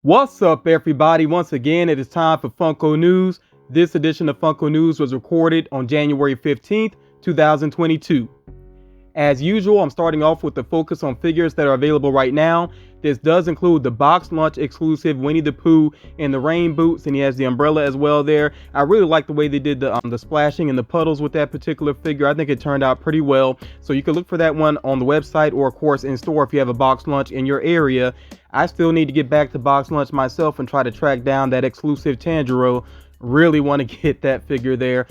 What's up, everybody? Once again, it is time for Funko News. This edition of Funko News was recorded on January 15th, 2022. As usual, I'm starting off with the focus on figures that are available right now. This does include the box lunch exclusive Winnie the Pooh in the rain boots, and he has the umbrella as well there. I really like the way they did the splashing and the puddles with that particular figure. I think it turned out pretty well. So you can look for that one on the website or, of course, in store if you have a box lunch in your area. I still need to get back to box lunch myself and try to track down that exclusive Tanjiro. Really want to get that figure there.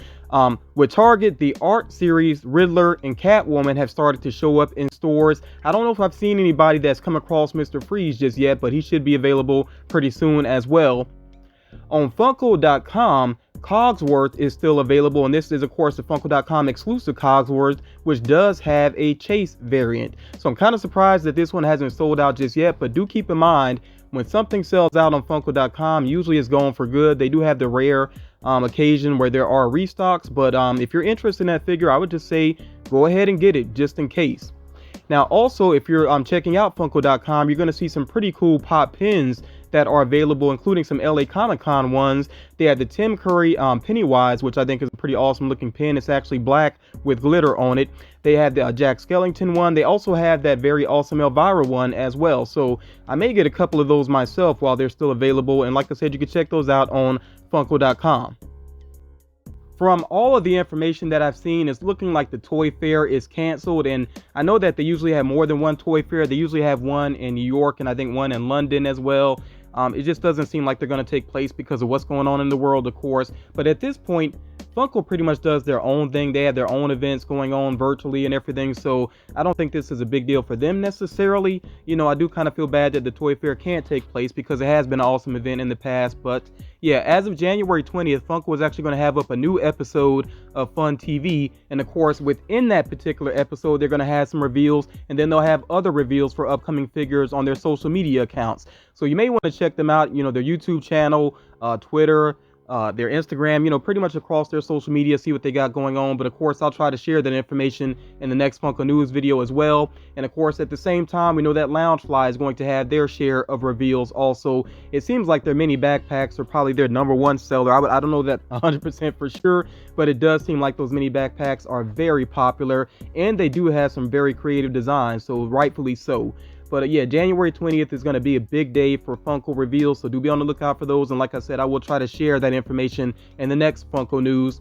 With Target, the art series Riddler and Catwoman have started to show up in stores. I don't know if I've seen anybody that's come across Mr. Freeze just yet, but he should be available pretty soon as well. On Funko.com, Cogsworth is still available, and this is, of course, the Funko.com exclusive Cogsworth, which does have a Chase variant. So I'm kind of surprised that this one hasn't sold out just yet, but do keep in mind, when something sells out on Funko.com, usually it's going for good. They do have the rare occasion where there are restocks, but if you're interested in that figure, I would just say go ahead and get it just in case. Now, also, if you're checking out Funko.com, you're going to see some pretty cool pop pins that are available, including some LA Comic Con ones. They have the Tim Curry Pennywise, which I think is a pretty awesome looking pin. It's actually black with glitter on it. They have the Jack Skellington one. They also have that very awesome Elvira one as well. So I may get a couple of those myself while they're still available. And like I said, you can check those out on Funko.com. From all of the information that I've seen, it's looking like the Toy Fair is canceled, and I know that they usually have more than one Toy Fair. They usually have one in New York and I think one in London as well. It just doesn't seem like they're going to take place because of what's going on in the world, of course. But at this point, Funko pretty much does their own thing. They have their own events going on virtually and everything, so I don't think this is a big deal for them necessarily. You know, I do kind of feel bad that the Toy Fair can't take place because it has been an awesome event in the past. But yeah, as of January 20th, Funko is actually going to have up a new episode of Fun TV, and of course, within that particular episode, they're going to have some reveals, and then they'll have other reveals for upcoming figures on their social media accounts. So you may want to check them out, you know, their YouTube channel, Twitter, their Instagram, you know, pretty much across their social media, see what they got going on. But of course, I'll try to share that information in the next Funko News video as well. And of course, at the same time, we know that Loungefly is going to have their share of reveals also. It seems like their mini backpacks are probably their #1 seller. I don't know that 100% for sure, but it does seem like those mini backpacks are very popular, and they do have some very creative designs, so rightfully so. But yeah, January 20th is going to be a big day for Funko reveals, so do be on the lookout for those. And like I said, I will try to share that information in the next Funko News.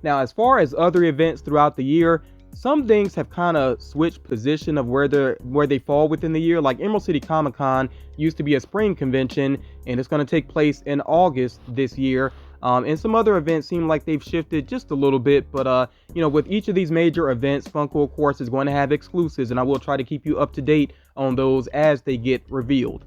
Now, as far as other events throughout the year, some things have kind of switched position of where they fall within the year. Like Emerald City Comic Con used to be a spring convention, and it's going to take place in August this year. And some other events seem like they've shifted just a little bit, but you know, with each of these major events, Funko, of course, is going to have exclusives, and I will try to keep you up to date on those as they get revealed.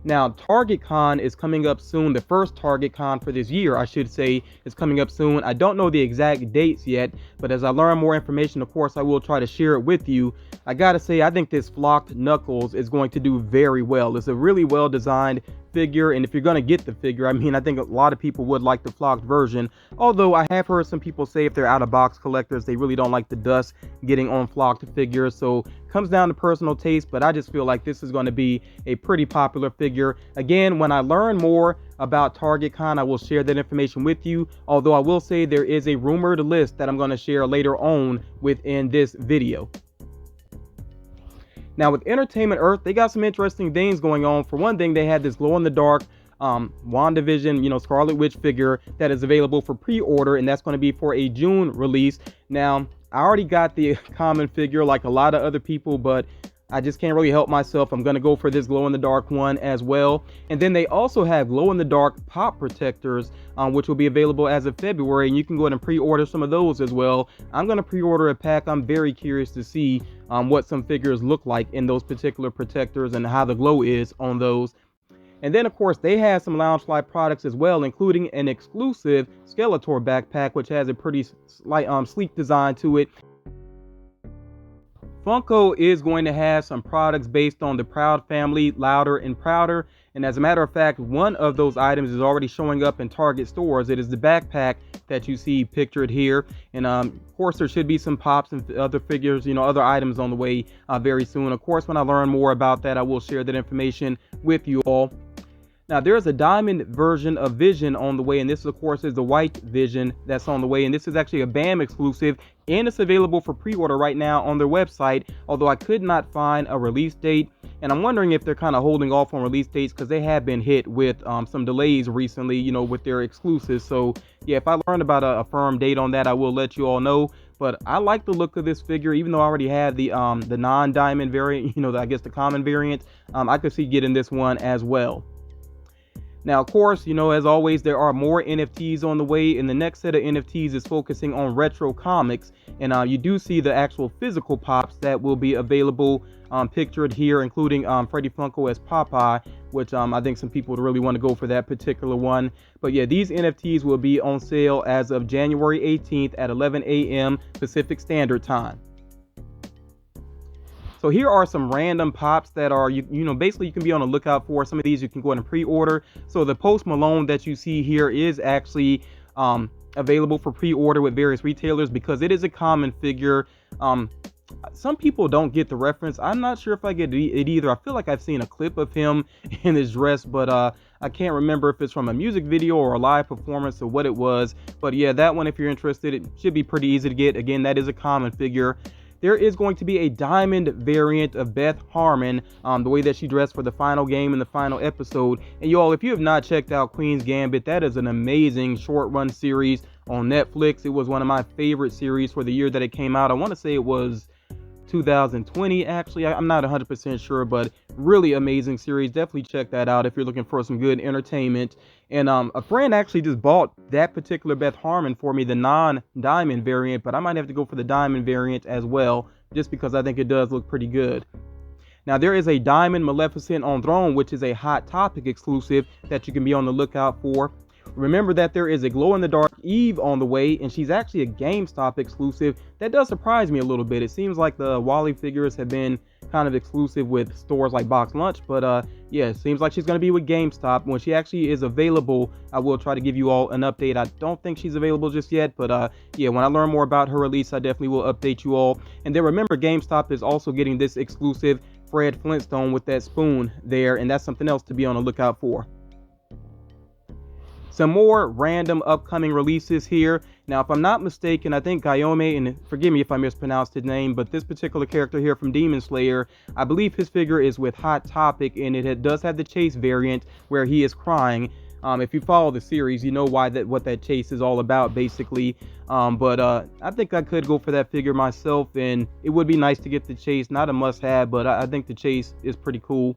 Now, Target Con is coming up soon. The first Target Con for this year, I should say, is coming up soon. I don't know the exact dates yet, but as I learn more information, of course, I will try to share it with you. I gotta say, I think this flocked Knuckles is going to do very well. It's a really well designed figure, and if you're going to get the figure, I mean, I think a lot of people would like the flocked version, although I have heard some people say if they're out of box collectors, they really don't like the dust getting on flocked figures. So it comes down to personal taste, but I just feel like this is going to be a pretty popular figure. Again, when I learn more about Target Con, I will share that information with you, although I will say there is a rumored list that I'm going to share later on within this video. Now, with Entertainment Earth, they got some interesting things going on. For one thing, they had this glow-in-the-dark WandaVision, you know, Scarlet Witch figure that is available for pre-order, and that's going to be for a June release. Now, I already got the common figure like a lot of other people, but I just can't really help myself. I'm going to go for this glow-in-the-dark one as well. And then they also have glow-in-the-dark pop protectors, which will be available as of February, and you can go ahead and pre-order some of those as well. I'm going to pre-order a pack. I'm very curious to see what some figures look like in those particular protectors and how the glow is on those. And then, of course, they have some Loungefly products as well, including an exclusive Skeletor backpack, which has a pretty sleek design to it. Funko is going to have some products based on the Proud family, Louder and Prouder. And as a matter of fact, one of those items is already showing up in Target stores. It is the backpack that you see pictured here. And of course, there should be some pops and other figures, you know, other items on the way very soon. Of course, when I learn more about that, I will share that information with you all. Now there's a diamond version of Vision on the way, and this of course is the white Vision that's on the way, and this is actually a BAM exclusive, and it's available for pre-order right now on their website, although I could not find a release date, and I'm wondering if they're kind of holding off on release dates because they have been hit with some delays recently, you know, with their exclusives. So yeah, if I learn about a firm date on that, I will let you all know. But I like the look of this figure, even though I already have the non-diamond variant, you know, I guess the common variant. I could see getting this one as well. Now, of course, you know, as always, there are more NFTs on the way, and the next set of NFTs is focusing on retro comics. And you do see the actual physical pops that will be available pictured here, including Freddy Funko as Popeye, which I think some people would really want to go for that particular one. But yeah, these NFTs will be on sale as of January 18th at 11 a.m. Pacific Standard Time. So here are some random pops that are, you know, basically you can be on the lookout for. Some of these you can go ahead and pre-order. So the Post Malone that you see here is actually available for pre-order with various retailers because it is a common figure. Some people don't get the reference. I'm not sure if I get it either. I feel like I've seen a clip of him in his dress, but I can't remember if it's from a music video or a live performance or what it was. But yeah, that one, if you're interested, it should be pretty easy to get. Again, that is a common figure. There is going to be a diamond variant of Beth Harmon, the way that she dressed for the final game in the final episode. And y'all, if you have not checked out Queen's Gambit, that is an amazing short run series on Netflix. It was one of my favorite series for the year that it came out. I want to say it was 2020, actually. I'm not 100% sure, but really amazing series. Definitely check that out if you're looking for some good entertainment. And a friend actually just bought that particular Beth Harmon for me, the non-diamond variant, but I might have to go for the diamond variant as well, just because I think it does look pretty good. Now there is a diamond Maleficent on Throne, which is a Hot Topic exclusive that you can be on the lookout for. Remember that there is a glow-in-the-dark Eve on the way, and she's actually a GameStop exclusive. That does surprise me a little bit. It seems like the Wally figures have been kind of exclusive with stores like Box Lunch, but yeah, it seems like she's going to be with GameStop. When she actually is available, I will try to give you all an update. I don't think she's available just yet, but yeah, when I learn more about her release, I definitely will update you all. And then remember, GameStop is also getting this exclusive Fred Flintstone with that spoon there, and that's something else to be on the lookout for. Some more random upcoming releases here. Now, if I'm not mistaken, I think Guillaume, and forgive me if I mispronounced his name, but this particular character here from Demon Slayer, I believe his figure is with Hot Topic, and it does have the chase variant where he is crying. If you follow the series, you know what that chase is all about, basically. But I think I could go for that figure myself, and it would be nice to get the chase. Not a must-have, but I think the chase is pretty cool.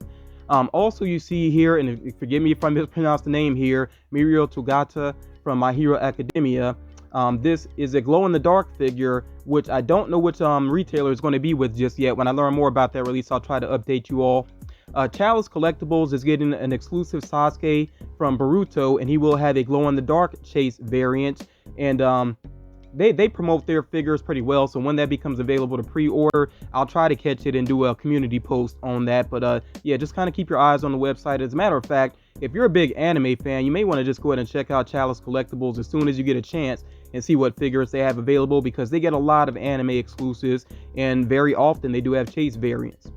Also, you see here, and forgive me if I mispronounced the name here, Mirio Tugata from My Hero Academia. This is a glow-in-the-dark figure, which I don't know which retailer is going to be with just yet. When I learn more about that release, I'll try to update you all. Chalice Collectibles is getting an exclusive Sasuke from Boruto, and he will have a glow-in-the-dark chase variant. And they promote their figures pretty well, so when that becomes available to pre-order, I'll try to catch it and do a community post on that. But yeah, just kind of keep your eyes on the website. As a matter of fact, if you're a big anime fan, you may want to just go ahead and check out Chalice Collectibles as soon as you get a chance and see what figures they have available, because they get a lot of anime exclusives, and very often they do have chase variants.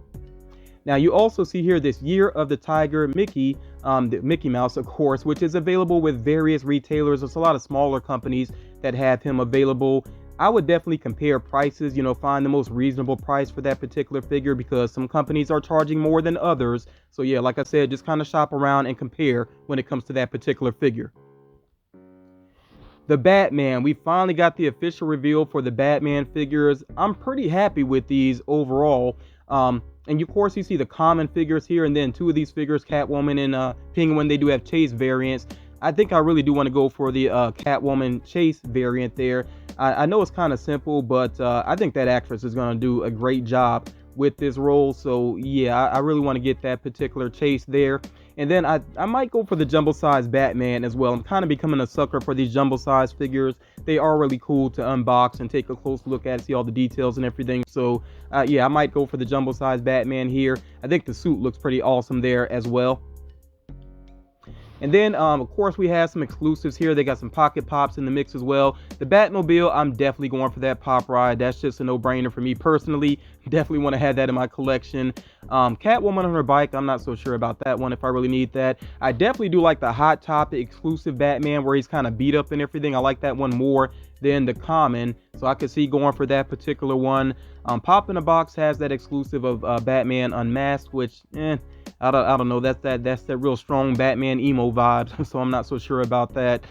Now you also see here this Year of the Tiger Mickey, the Mickey Mouse, of course, which is available with various retailers. There's a lot of smaller companies that have him available. I would definitely compare prices, you know, find the most reasonable price for that particular figure, because some companies are charging more than others. So yeah, like I said, just kind of shop around and compare when it comes to that particular figure. The Batman, we finally got the official reveal for the Batman figures. I'm pretty happy with these overall. And of course you see the common figures here, and then two of these figures, Catwoman and Penguin, they do have chase variants. I think I really do want to go for the Catwoman chase variant there. I know it's kind of simple, but I think that actress is going to do a great job with this role. So yeah, I really want to get that particular chase there. And then I might go for the jumbo size Batman as well. I'm kind of becoming a sucker for these jumbo size figures. They are really cool to unbox and take a close look at, see all the details and everything. So yeah, I might go for the jumbo size Batman here. I think the suit looks pretty awesome there as well. And then, of course, we have some exclusives here. They got some pocket pops in the mix as well. The Batmobile, I'm definitely going for that pop ride. That's just a no-brainer for me personally. definitely want to have that in my collection. Catwoman on her bike, I'm not so sure about that one, if I really need that. I definitely do like the Hot Topic exclusive Batman where he's kind of beat up and everything. I like that one more than the common, so I could see going for that particular one. Pop in the Box has that exclusive of Batman Unmasked, which I don't know, that's that real strong Batman emo vibe, so I'm not so sure about that.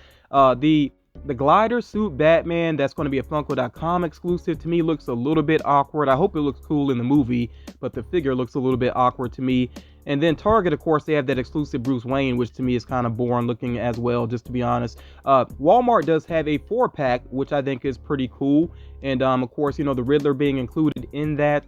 The glider suit Batman that's going to be a Funko.com exclusive, to me looks a little bit awkward. I hope it looks cool in the movie, but the figure looks a little bit awkward to me. And then Target, of course, they have that exclusive Bruce Wayne, which to me is kind of boring looking as well, just to be honest. Walmart does have a 4-pack, which I think is pretty cool. And of course, you know, the Riddler being included in that.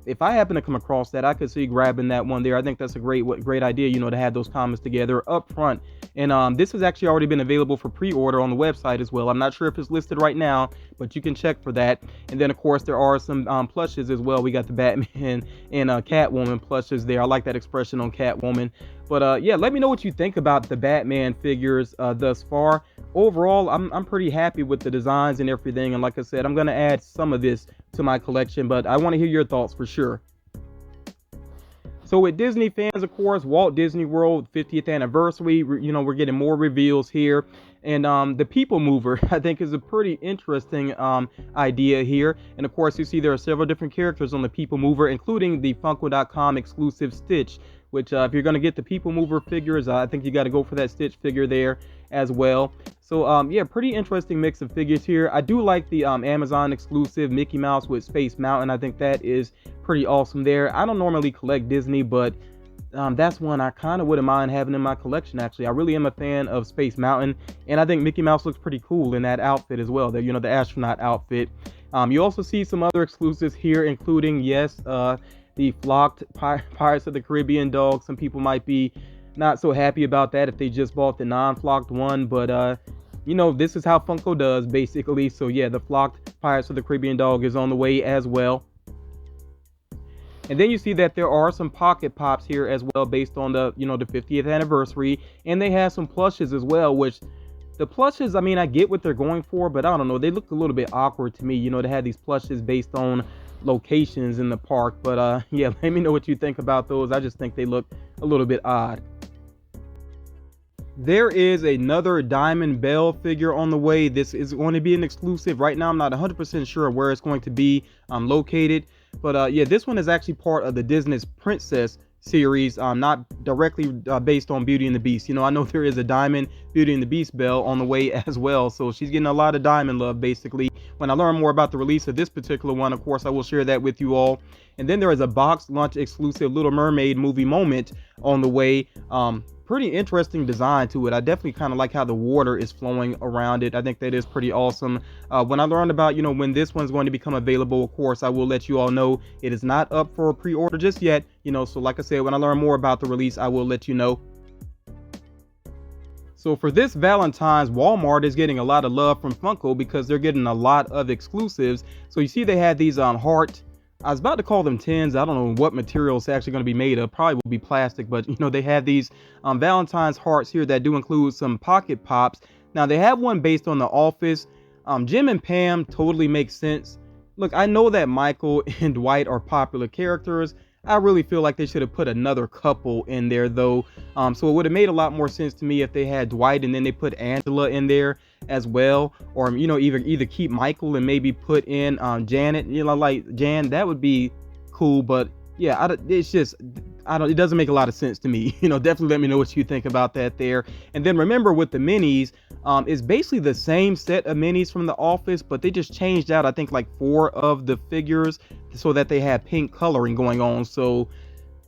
If I happen to come across that, I could see grabbing that one there. I think that's a great idea, you know, to have those comics together up front. And this has actually already been available for pre-order on the website as well. I'm not sure if it's listed right now, but you can check for that. And then, of course, there are some plushes as well. We got the Batman and Catwoman plushes there. I like that expression on Catwoman. But yeah, let me know what you think about the Batman figures thus far. Overall, I'm pretty happy with the designs and everything. And like I said, I'm going to add some of this to my collection, but I want to hear your thoughts for sure. So with Disney fans, of course, Walt Disney World 50th anniversary, you know, we're getting more reveals here. And the People Mover, I think, is a pretty interesting idea here. And of course, you see there are several different characters on the People Mover, including the Funko.com exclusive Stitch, which if you're going to get the People Mover figures, I think you got to go for that Stitch figure there as well. So yeah, pretty interesting mix of figures here. I do like the Amazon exclusive Mickey Mouse with Space Mountain. I think that is pretty awesome there. I don't normally collect Disney, but that's one I kind of wouldn't mind having in my collection, actually. I really am a fan of Space Mountain, and I think Mickey Mouse looks pretty cool in that outfit as well, you know, the astronaut outfit. You also see some other exclusives here, including, yes, the flocked Pirates of the Caribbean dog. Some people might be not so happy about that if they just bought the non-flocked one, but you know, this is how Funko does, basically. So yeah, the flocked Pirates of the Caribbean dog is on the way as well. And then you see that there are some pocket pops here as well, based on the, you know, the 50th anniversary, and they have some plushes as well, which the plushes, I mean, I get what they're going for, but I don't know, they look a little bit awkward to me. You know, they had these plushes based on locations in the park, but yeah, let me know what you think about those. I just think they look a little bit odd. There is another Diamond Bell figure on the way. This is going to be an exclusive. Right now, I'm not 100% sure where it's going to be located. But yeah, this one is actually part of the Disney's Princess series, not directly based on Beauty and the Beast. You know, I know there is a Diamond Beauty and the Beast Belle on the way as well. So she's getting a lot of Diamond love, basically. When I learn more about the release of this particular one, of course, I will share that with you all. And then there is a box lunch exclusive Little Mermaid movie moment on the way. Pretty interesting design to it. I definitely kind of like how the water is flowing around it. I think that is pretty awesome. When I learned about, you know, when this one's going to become available, of course, I will let you all know. It is not up for pre-order just yet, you know, so like I said, when I learn more about the release, I will let you know. So for this Valentine's, Walmart is getting a lot of love from Funko because they're getting a lot of exclusives. So you see they had these heart, I was about to call them tins. I don't know what material it's actually going to be made of. Probably will be plastic, but you know, they have these Valentine's hearts here that do include some pocket pops. Now they have one based on The Office. Jim and Pam totally makes sense. Look, I know that Michael and Dwight are popular characters. I really feel like they should have put another couple in there though. So it would have made a lot more sense to me if they had Dwight and then they put Angela in there as well, or you know, either keep Michael and maybe put in Janet, you know, like Jan. That would be cool, but yeah, it's just, it doesn't make a lot of sense to me. You know, definitely let me know what you think about that there. And then remember with the minis, it's basically the same set of minis from The Office, but they just changed out, I think, like 4 of the figures so that they had pink coloring going on. So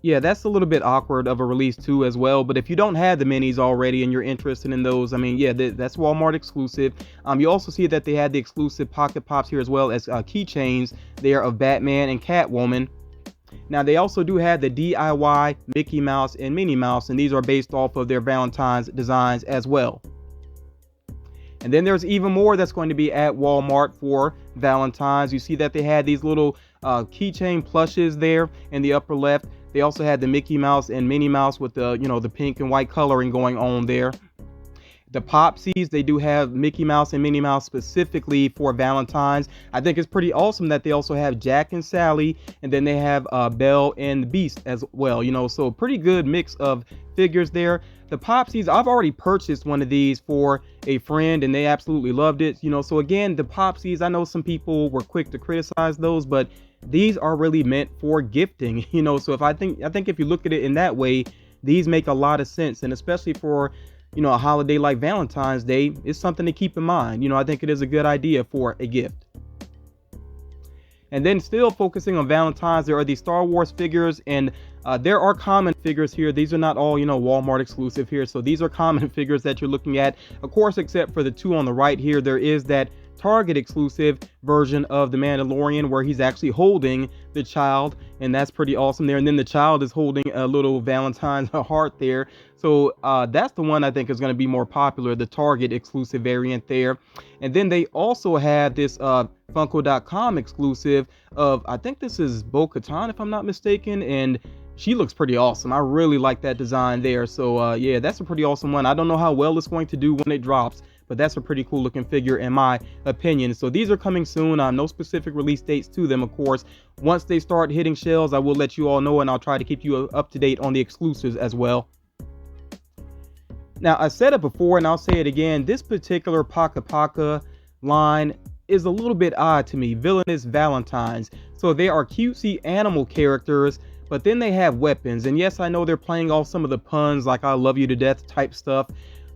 yeah, that's a little bit awkward of a release too as well. But if you don't have the minis already and you're interested in those, I mean, yeah, that's Walmart exclusive. You also see that they had the exclusive pocket pops here as well as keychains there of Batman and Catwoman. Now they also do have the DIY Mickey Mouse and Minnie Mouse, and these are based off of their Valentine's designs as well. And then there's even more that's going to be at Walmart for Valentine's. You see that they had these little keychain plushes there in the upper left. They also had the Mickey Mouse and Minnie Mouse with the, you know, the pink and white coloring going on there. The Popsies, they do have Mickey Mouse and Minnie Mouse specifically for Valentine's. I think it's pretty awesome that they also have Jack and Sally, and then they have Belle and the Beast as well, you know, so pretty good mix of figures there. The Popsies, I've already purchased one of these for a friend and they absolutely loved it, you know, so again, the Popsies, I know some people were quick to criticize those, but these are really meant for gifting, you know, so I think if you look at it in that way, these make a lot of sense, and especially for, you know, a holiday like Valentine's Day, it's something to keep in mind. You know, I think it is a good idea for a gift. And then still focusing on Valentine's, there are these Star Wars figures, and there are common figures here. These are not all, you know, Walmart exclusive here. So these are common figures that you're looking at. Of course, except for the two on the right here, there is that Target exclusive version of the Mandalorian where he's actually holding the child, and that's pretty awesome there. And then the child is holding a little Valentine's heart there. So that's the one I think is going to be more popular, the Target exclusive variant there. And then they also have this Funko.com exclusive of, I think this is Bo-Katan if I'm not mistaken, and she looks pretty awesome. I really like that design there. So yeah, that's a pretty awesome one. I don't know how well it's going to do when it drops, but that's a pretty cool looking figure in my opinion. So these are coming soon. No specific release dates to them, of course. Once they start hitting shelves, I will let you all know, and I'll try to keep you up to date on the exclusives as well. Now, I said it before and I'll say it again, this particular Paka Paka line is a little bit odd to me. Villainous Valentines. So they are cutesy animal characters, but then they have weapons. And yes, I know they're playing off some of the puns like I love you to death type stuff,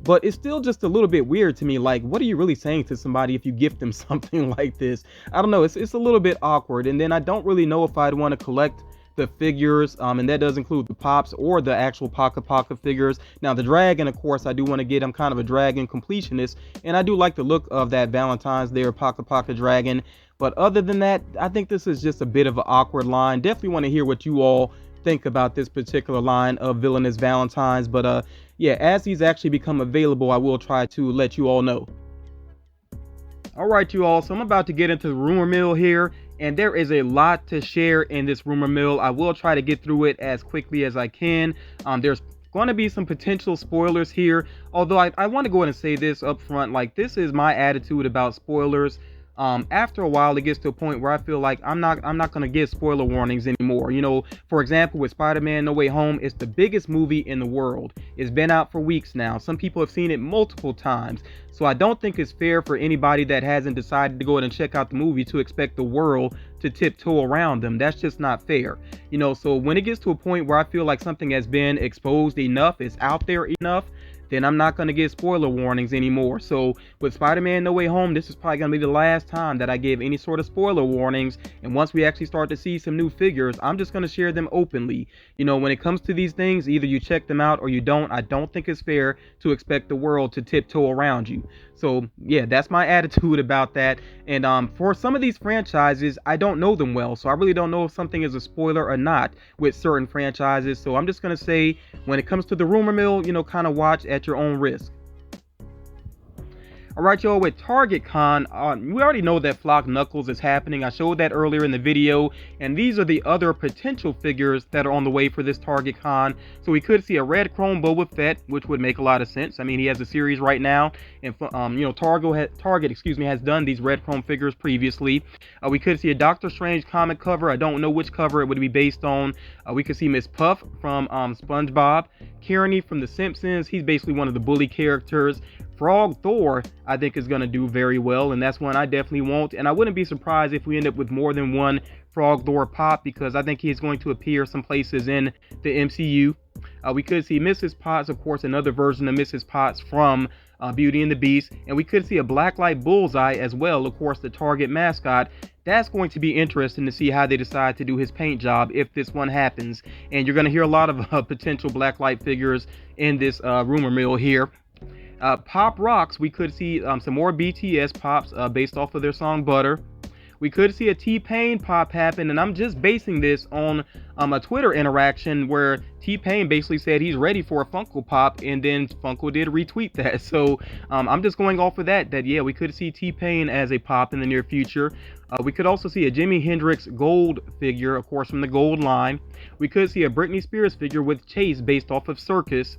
but it's still just a little bit weird to me. Like, what are you really saying to somebody if you gift them something like this? I don't know, it's a little bit awkward. And then I don't really know if I'd want to collect the figures, and that does include the Pops or the actual Paka Paka figures. Now the dragon, of course, I do want to get. I'm kind of a dragon completionist, and I do like the look of that Valentine's Day Paka Paka dragon. But other than that, I think this is just a bit of an awkward line. Definitely want to hear what you all think about this particular line of Villainous Valentines. But yeah, as these actually become available, I will try to let you all know. All right, you all, so I'm about to get into the rumor mill here, and there is a lot to share in this rumor mill. I will try to get through it as quickly as I can. There's going to be some potential spoilers here, although I want to go ahead and say this up front, like, this is my attitude about spoilers. After a while, it gets to a point where I feel like I'm not going to give spoiler warnings anymore. You know, for example, with Spider-Man No Way Home, it's the biggest movie in the world. It's been out for weeks now. Some people have seen it multiple times. So I don't think it's fair for anybody that hasn't decided to go ahead and check out the movie to expect the world to tiptoe around them. That's just not fair. You know, so when it gets to a point where I feel like something has been exposed enough, it's out there enough, then I'm not going to give spoiler warnings anymore. So with Spider-Man No Way Home, this is probably going to be the last time that I give any sort of spoiler warnings. And once we actually start to see some new figures, I'm just going to share them openly. You know, when it comes to these things, either you check them out or you don't. I don't think it's fair to expect the world to tiptoe around you. So yeah, that's my attitude about that. And for some of these franchises, I don't know them well, so I really don't know if something is a spoiler or not with certain franchises. So I'm just gonna say, when it comes to the rumor mill, you know, kind of watch at your own risk. Alright, y'all, with Target Con, we already know that Flock Knuckles is happening. I showed that earlier in the video, and these are the other potential figures that are on the way for this Target Con. So we could see a red chrome Boba Fett, which would make a lot of sense. I mean, he has a series right now, and you know, Target, excuse me, has done these red chrome figures previously. We could see a Doctor Strange comic cover. I don't know which cover it would be based on. We could see Miss Puff from SpongeBob, Kearney from The Simpsons. He's basically one of the bully characters. Frog Thor, I think, is going to do very well, and that's one I definitely want. And I wouldn't be surprised if we end up with more than one Frog Thor pop, because I think he's going to appear some places in the MCU. We could see Mrs. Potts, of course, another version of Mrs. Potts from Beauty and the Beast. And we could see a Blacklight Bullseye as well, of course, the Target mascot. That's going to be interesting to see how they decide to do his paint job if this one happens. And you're going to hear a lot of potential Blacklight figures in this rumor mill here. Pop Rocks, we could see some more BTS pops based off of their song Butter. We could see a T-Pain pop happen, and I'm just basing this on a Twitter interaction where T-Pain basically said he's ready for a Funko Pop, and then Funko did retweet that. So I'm just going off of that yeah, we could see T-Pain as a pop in the near future. We could also see a Jimi Hendrix gold figure, of course, from the gold line. We could see a Britney Spears figure with Chase based off of Circus.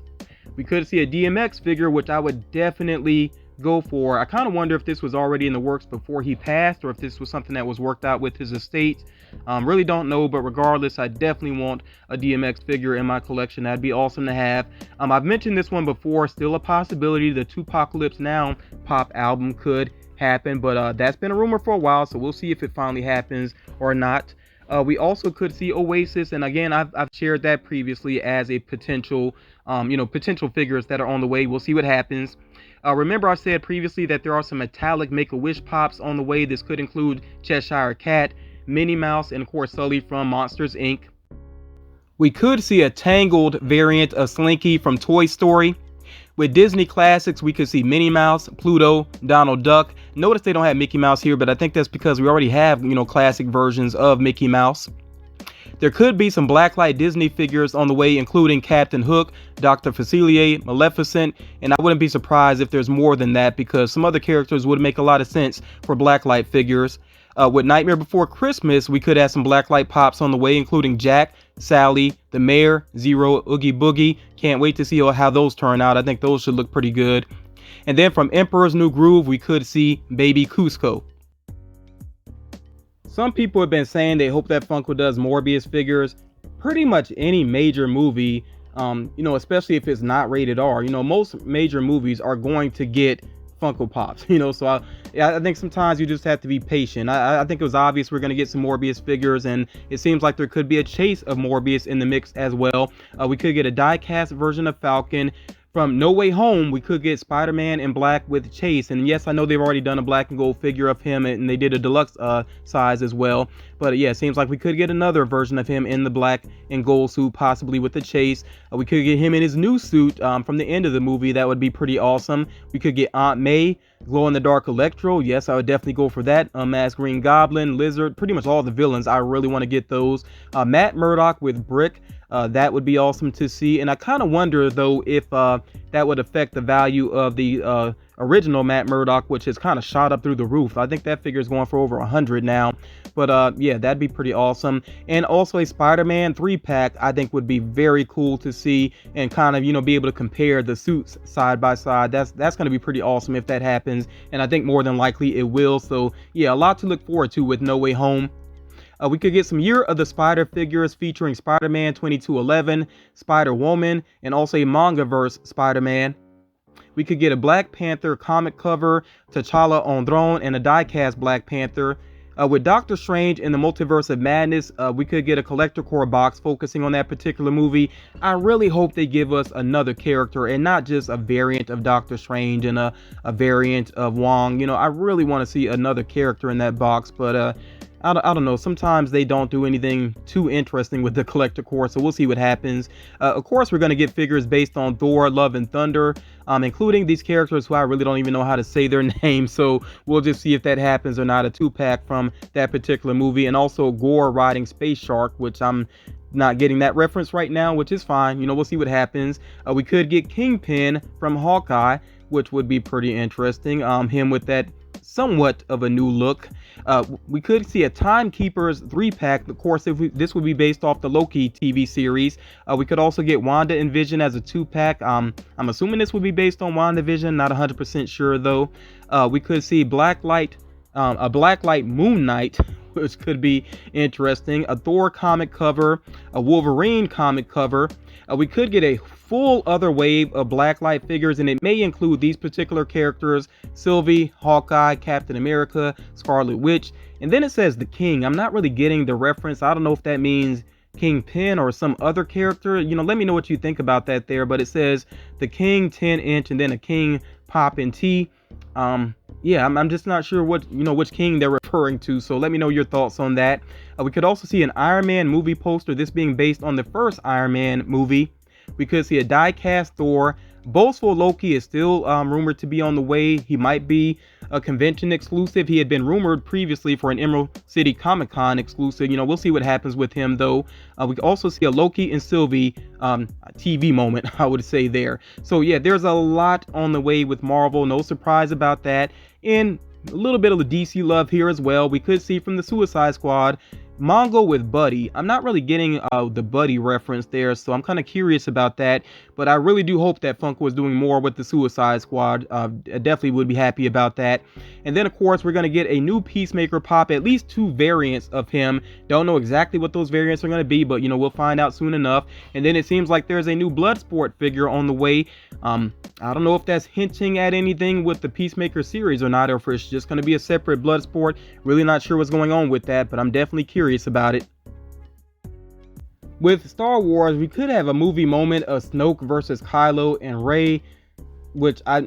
We could see a DMX figure, which I would definitely go for. I kind of wonder if this was already in the works before he passed, or if this was something that was worked out with his estate. Really don't know, but regardless, I definitely want a DMX figure in my collection. That'd be awesome to have. I've mentioned this one before, still a possibility. The Tupacalypse Now Pop album could happen, but that's been a rumor for a while, so we'll see if it finally happens or not. We also could see Oasis, and again, I've shared that previously as a potential, potential figures that are on the way. We'll see what happens. Remember I said previously that there are some metallic Make-A-Wish Pops on the way. This could include Cheshire Cat, Minnie Mouse, and of course Sully from Monsters Inc. We could see a Tangled variant of Slinky from Toy Story. With Disney classics, we could see Minnie Mouse, Pluto, Donald Duck. Notice they don't have Mickey Mouse here, but I think that's because we already have, classic versions of Mickey Mouse. There could be some Blacklight Disney figures on the way, including Captain Hook, Dr. Facilier, Maleficent, and I wouldn't be surprised if there's more than that, because some other characters would make a lot of sense for Blacklight figures. With Nightmare Before Christmas, we could have some Blacklight Pops on the way, including Jack, Sally, the Mayor, Zero, Oogie Boogie. Can't wait to see how those turn out. I think those should look pretty good. And then from Emperor's New Groove, we could see Baby Cusco. Some people have been saying they hope that Funko does Morbius figures. Pretty much any major movie, especially if it's not rated R. Most major movies are going to get Funko Pops, so I think sometimes you just have to be patient. I think it was obvious we're going to get some Morbius figures, and it seems like there could be a chase of Morbius in the mix as well. We could get a die-cast version of Falcon. From No Way Home, we could get Spider-Man in black with Chase. And yes, I know they've already done a black and gold figure of him, and they did a deluxe size as well. But yeah, it seems like we could get another version of him in the black and gold suit, possibly with the Chase. We could get him in his new suit from the end of the movie. That would be pretty awesome. We could get Aunt May, glow-in-the-dark Electro. Yes, I would definitely go for that. Unmasked Green Goblin, Lizard, pretty much all the villains. I really want to get those. Matt Murdock with Brick. That would be awesome to see. And I kind of wonder, though, if that would affect the value of the original Matt Murdock, which has kind of shot up through the roof. I think that figure is going for over 100 now. But yeah, that'd be pretty awesome. And also a Spider-Man 3-pack, I think would be very cool to see, and kind of, be able to compare the suits side by side. That's going to be pretty awesome if that happens. And I think more than likely it will. So yeah, a lot to look forward to with No Way Home. We could get some Year of the Spider figures featuring Spider-Man 2211, Spider-Woman, and also a Mangaverse Spider-Man. We could get a Black Panther comic cover, T'Challa on throne, and a die-cast Black Panther. With Doctor Strange in the Multiverse of Madness, we could get a collector core box focusing on that particular movie. I really hope they give us another character and not just a variant of Doctor Strange and a variant of Wong. I really want to see another character in that box, but I don't know. Sometimes they don't do anything too interesting with the collector core, so we'll see what happens. Of course, we're going to get figures based on Thor, Love, and Thunder, including these characters who I really don't even know how to say their names, so we'll just see if that happens or not. A 2-pack from that particular movie, and also Gore riding Space Shark, which I'm not getting that reference right now, which is fine. We'll see what happens. We could get Kingpin from Hawkeye, which would be pretty interesting. Him with that somewhat of a new look. We could see a Timekeepers 3-pack. Of course, this would be based off the Loki TV series. We could also get Wanda and Vision as a 2-pack. I'm assuming this would be based on WandaVision. Not 100% sure though. We could see a Blacklight Moon Knight, which could be interesting. A Thor comic cover, a Wolverine comic cover. We could get a full other wave of Blacklight figures, and it may include these particular characters: Sylvie, Hawkeye, Captain America, Scarlet Witch. And then it says the King. I'm not really getting the reference. I don't know if that means Kingpin or some other character. Let me know what you think about that there. But it says the King 10-inch and then a King Pop and T. Yeah, I'm just not sure which king they're referring to, so let me know your thoughts on that. We could also see an Iron Man movie poster, this being based on the first Iron Man movie. We could see a die-cast Thor. Boastful Loki is still rumored to be on the way. He might be a convention exclusive. He had been rumored previously for an Emerald City Comic Con exclusive. We'll see what happens with him though. We could also see a Loki and Sylvie TV moment, I would say there. So yeah, there's a lot on the way with Marvel. No surprise about that. And a little bit of the DC love here as well. We could see from the Suicide Squad Mongo with Buddy. I'm not really getting the Buddy reference there, so I'm kind of curious about that. But I really do hope that Funko is doing more with the Suicide Squad. I definitely would be happy about that. And then, of course, we're going to get a new Peacemaker Pop, at least 2 variants of him. Don't know exactly what those variants are going to be, but, you know, we'll find out soon enough. And then it seems like there's a new Bloodsport figure on the way. I don't know if that's hinting at anything with the Peacemaker series or not, or if it's just going to be a separate Bloodsport. Really not sure what's going on with that, but I'm definitely curious about it. With Star Wars, we could have a movie moment of Snoke versus Kylo and Rey, which I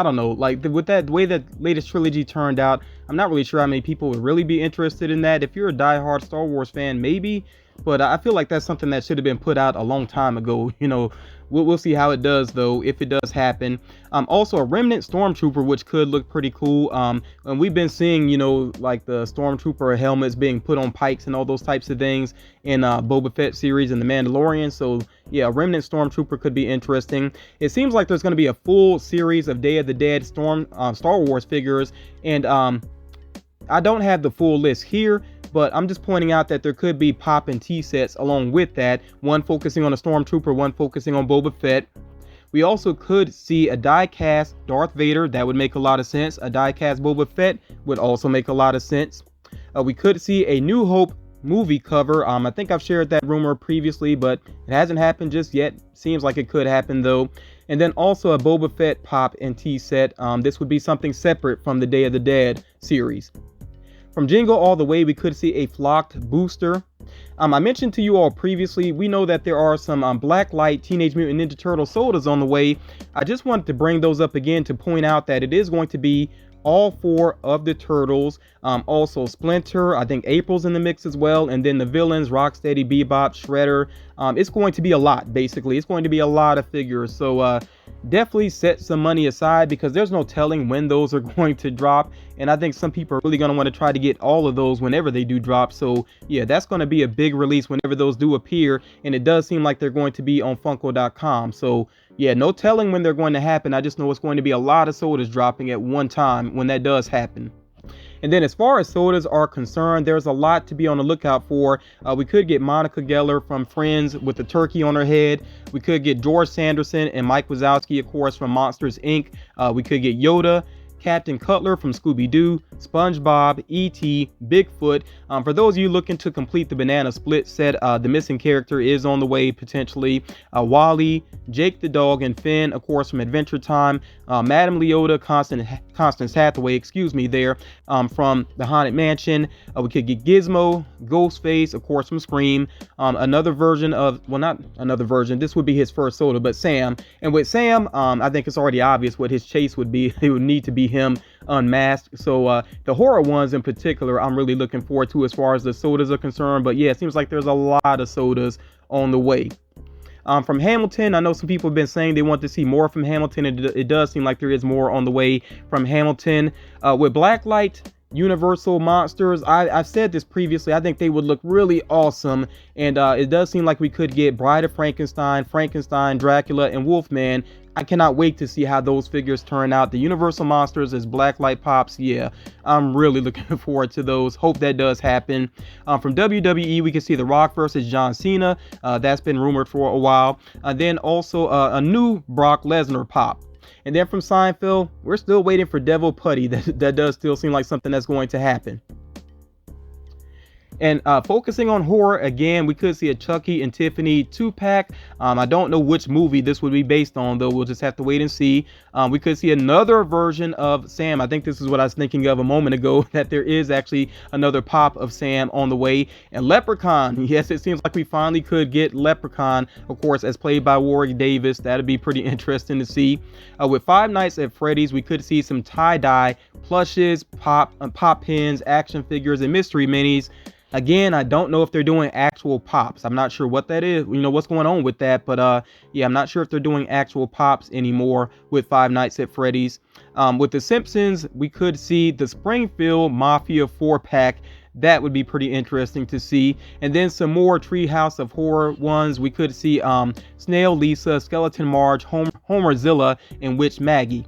don't know, like with that, the way that latest trilogy turned out, I'm not really sure how many people would really be interested in that. If you're a diehard Star Wars fan, maybe, but I feel like that's something that should have been put out a long time ago. You know, we'll see how it does though, if it does happen. Also a Remnant Stormtrooper, which could look pretty cool. And we've been seeing, you know, like the Stormtrooper helmets being put on pikes and all those types of things in Boba Fett series and The Mandalorian. So yeah, a Remnant Stormtrooper could be interesting. It seems like there's going to be a full series of Day of the Dead Star Wars figures, and I don't have the full list here, but I'm just pointing out that there could be pop and tea sets along with that, one focusing on a Stormtrooper, one focusing on Boba Fett. We also could see a die-cast Darth Vader. That would make a lot of sense. A die-cast Boba Fett would also make a lot of sense. We could see a New Hope movie cover. I think I've shared that rumor previously, but it hasn't happened just yet. Seems like it could happen though. And then also a Boba Fett pop and tea set. This would be something separate from the Day of the Dead series. From Jingle All the Way, we could see a flocked booster. I mentioned to you all previously, we know that there are some Blacklight Teenage Mutant Ninja Turtle sodas on the way. I just wanted to bring those up again to point out that it is going to be all 4 of the Turtles. Also Splinter, I think April's in the mix as well, and then the villains, Rocksteady, Bebop, Shredder. It's going to be a lot, basically. It's going to be a lot of figures, so definitely set some money aside, because there's no telling when those are going to drop, and I think some people are really going to want to try to get all of those whenever they do drop. So yeah, that's going to be a big release whenever those do appear, and it does seem like they're going to be on Funko.com. So yeah, no telling when they're going to happen. I just know it's going to be a lot of sodas dropping at one time when that does happen. And then as far as sodas are concerned, there's a lot to be on the lookout for. We could get Monica Geller from Friends with the turkey on her head. We could get George Sanderson and Mike Wazowski, of course, from Monsters, Inc. We could get Yoda, Captain Cutler from Scooby-Doo, SpongeBob, E.T., Bigfoot. For those of you looking to complete the Banana Split set, the missing character is on the way potentially. Wally, Jake the Dog, and Finn, of course, from Adventure Time. Madame Leota, Constance Hathaway, excuse me, there, from The Haunted Mansion. We could get Gizmo, Ghostface, of course, from Scream. Another version of, well, not another version, this would be his first soda, but Sam. And with Sam, I think it's already obvious what his chase would be. It would need to be him unmasked. So the horror ones in particular, I'm really looking forward to as far as the sodas are concerned. But yeah, it seems like there's a lot of sodas on the way. From Hamilton, I know some people have been saying they want to see more from Hamilton. It does seem like there is more on the way from Hamilton. With Blacklight Universal Monsters, I've said this previously, I think they would look really awesome, and it does seem like we could get Bride of Frankenstein, Dracula, and Wolfman. I cannot wait to see how those figures turn out. The Universal Monsters as Blacklight Pops, yeah, I'm really looking forward to those. Hope that does happen. From WWE, we can see The Rock versus John Cena. That's been rumored for a while. Then also a new Brock Lesnar pop. And then from Seinfeld, we're still waiting for Devil Putty. That does still seem like something that's going to happen. And focusing on horror again, we could see a Chucky and Tiffany 2-pack. I don't know which movie this would be based on, though. We'll just have to wait and see. We could see another version of Sam. I think this is what I was thinking of a moment ago, that there is actually another pop of Sam on the way. And Leprechaun, yes, it seems like we finally could get Leprechaun, of course, as played by Warwick Davis. That'd be pretty interesting to see. With Five Nights at Freddy's, we could see some tie-dye plushes, pop pins, action figures, and mystery minis. Again, I don't know if they're doing actual pops. I'm not sure what that is, you know, what's going on with that. But yeah, I'm not sure if they're doing actual pops anymore with Five Nights at Freddy's. With The Simpsons, we could see the Springfield Mafia 4-pack. That would be pretty interesting to see. And then some more Treehouse of Horror ones. We could see Snail Lisa, Skeleton Marge, Homerzilla, and Witch Maggie.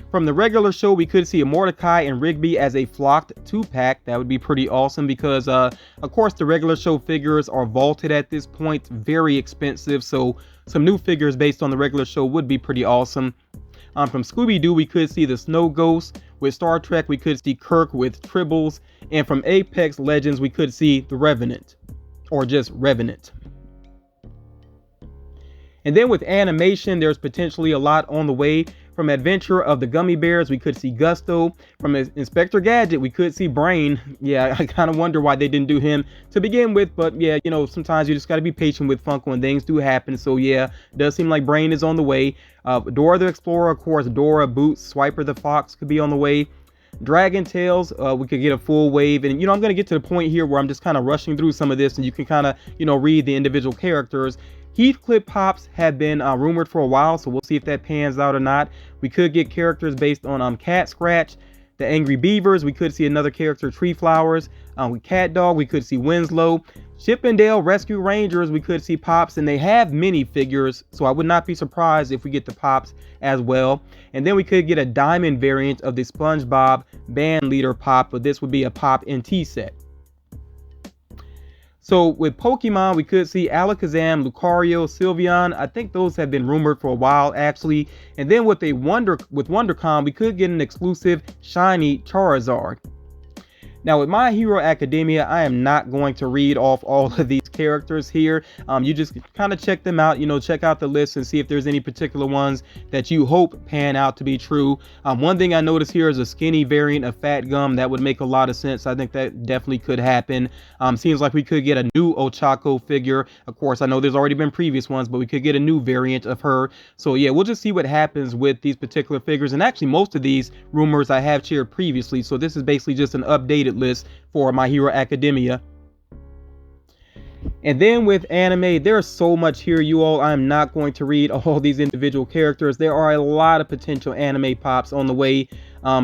From the regular show, we could see a Mordecai and Rigby as a flocked 2-pack. That would be pretty awesome because, of course, the regular show figures are vaulted at this point, very expensive. So some new figures based on the regular show would be pretty awesome. From Scooby-Doo, we could see the Snow Ghost. With Star Trek, we could see Kirk with Tribbles. And from Apex Legends, we could see the Revenant, or just Revenant. And then with animation, there's potentially a lot on the way. From Adventure of the Gummy Bears, we could see Gusto. From Inspector Gadget, we could see Brain. Yeah, I kind of wonder why they didn't do him to begin with. But yeah, you know, sometimes you just got to be patient with Funko and things do happen. So yeah, it does seem like Brain is on the way. Dora the Explorer, of course, Dora, Boots, Swiper the Fox could be on the way. Dragon Tales, we could get a full wave. And, you know, I'm going to get to the point here where I'm just kind of rushing through some of this and you can kind of, you know, read the individual characters. Heathcliff Pops have been rumored for a while, so we'll see if that pans out or not. We could get characters based on Cat Scratch, the Angry Beavers. We could see another character, Tree Flowers. With Cat Dog, we could see Winslow. Chippendale Rescue Rangers, we could see Pops, and they have mini figures, so I would not be surprised if we get the Pops as well. And then we could get a diamond variant of the SpongeBob Band Leader Pop, but this would be a Pop NT set. So with Pokemon, we could see Alakazam, Lucario, Sylveon. I think those have been rumored for a while, actually. And then with WonderCon, we could get an exclusive shiny Charizard. Now with My Hero Academia, I am not going to read off all of these characters here. You just kind of check them out, you know, check out the list and see if there's any particular ones that you hope pan out to be true. One thing I noticed here is a skinny variant of Fat Gum. That would make a lot of sense. I think that definitely could happen. Seems like we could get a new Ochaco figure. Of course, I know there's already been previous ones, but we could get a new variant of her. So yeah, we'll just see what happens with these particular figures. And actually, most of these rumors I have shared previously. So this is basically just an updated list for My Hero Academia. And then with anime, there's so much here, you all. I'm not going to read all these individual characters. There are a lot of potential anime pops on the way.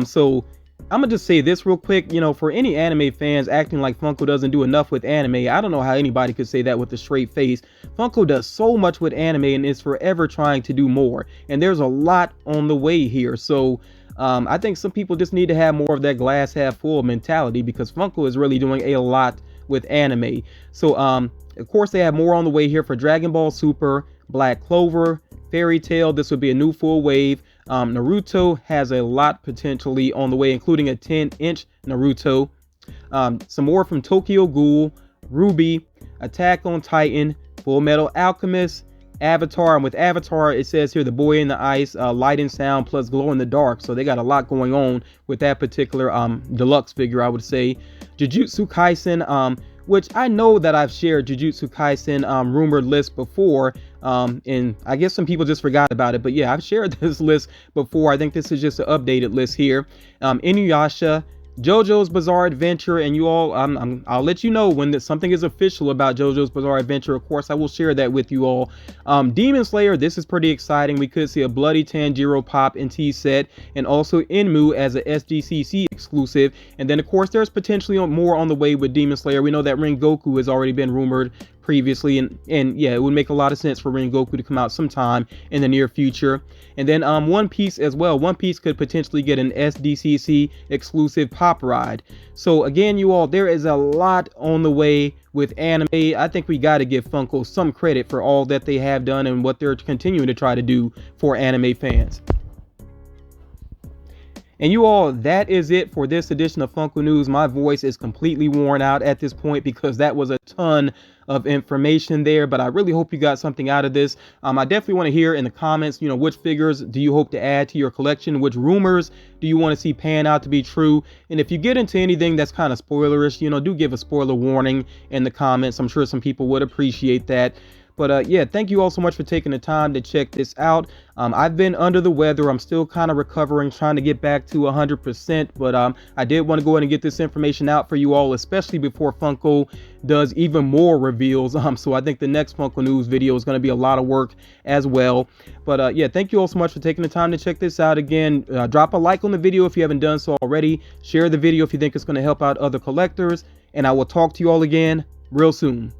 So I'm gonna just say this real quick. You know, for any anime fans acting like Funko doesn't do enough with anime, I don't know how anybody could say that with a straight face. Funko does so much with anime and is forever trying to do more. And there's a lot on the way here. So I think some people just need to have more of that glass half full mentality, because Funko is really doing a lot with anime. So of course they have more on the way here for Dragon Ball Super, Black Clover, Fairy Tail. This would be a new full wave. Naruto has a lot potentially on the way, including a 10-inch Naruto. Some more from Tokyo Ghoul, Ruby, Attack on Titan, Full Metal Alchemist, Avatar. And with Avatar, it says here the Boy in the Ice, Light and Sound plus Glow in the Dark. So they got a lot going on with that particular deluxe figure, I would say. Jujutsu Kaisen, which I know that I've shared Jujutsu Kaisen rumored list before, and I guess some people just forgot about it, but yeah, I've shared this list before. I think this is just an updated list here. Inuyasha, JoJo's Bizarre Adventure, and you all, I'll let you know when something is official about JoJo's Bizarre Adventure. Of course, I will share that with you all. Demon Slayer, this is pretty exciting. We could see a Bloody Tanjiro Pop NT set, and also Enmu as a SDCC exclusive. And then, of course, there's potentially more on the way with Demon Slayer. We know that Rengoku has already been rumored previously, and yeah, it would make a lot of sense for Rengoku to come out sometime in the near future. And then One Piece as well. One Piece could potentially get an SDCC exclusive pop ride. So again, you all, there is a lot on the way with anime. I think we got to give Funko some credit for all that they have done and what they're continuing to try to do for anime fans. And you all, that is it for this edition of Funko News. My voice is completely worn out at this point because that was a ton of information there, but I really hope you got something out of this. I definitely want to hear in the comments, you know, which figures do you hope to add to your collection? Which rumors do you want to see pan out to be true? And if you get into anything that's kind of spoilerish, you know, do give a spoiler warning in the comments. I'm sure some people would appreciate that. But yeah, thank you all so much for taking the time to check this out. I've been under the weather. I'm still kind of recovering, trying to get back to 100%. But I did want to go ahead and get this information out for you all, especially before Funko does even more reveals. So I think the next Funko News video is going to be a lot of work as well. But yeah, thank you all so much for taking the time to check this out. Again, drop a like on the video if you haven't done so already. Share the video if you think it's going to help out other collectors. And I will talk to you all again real soon.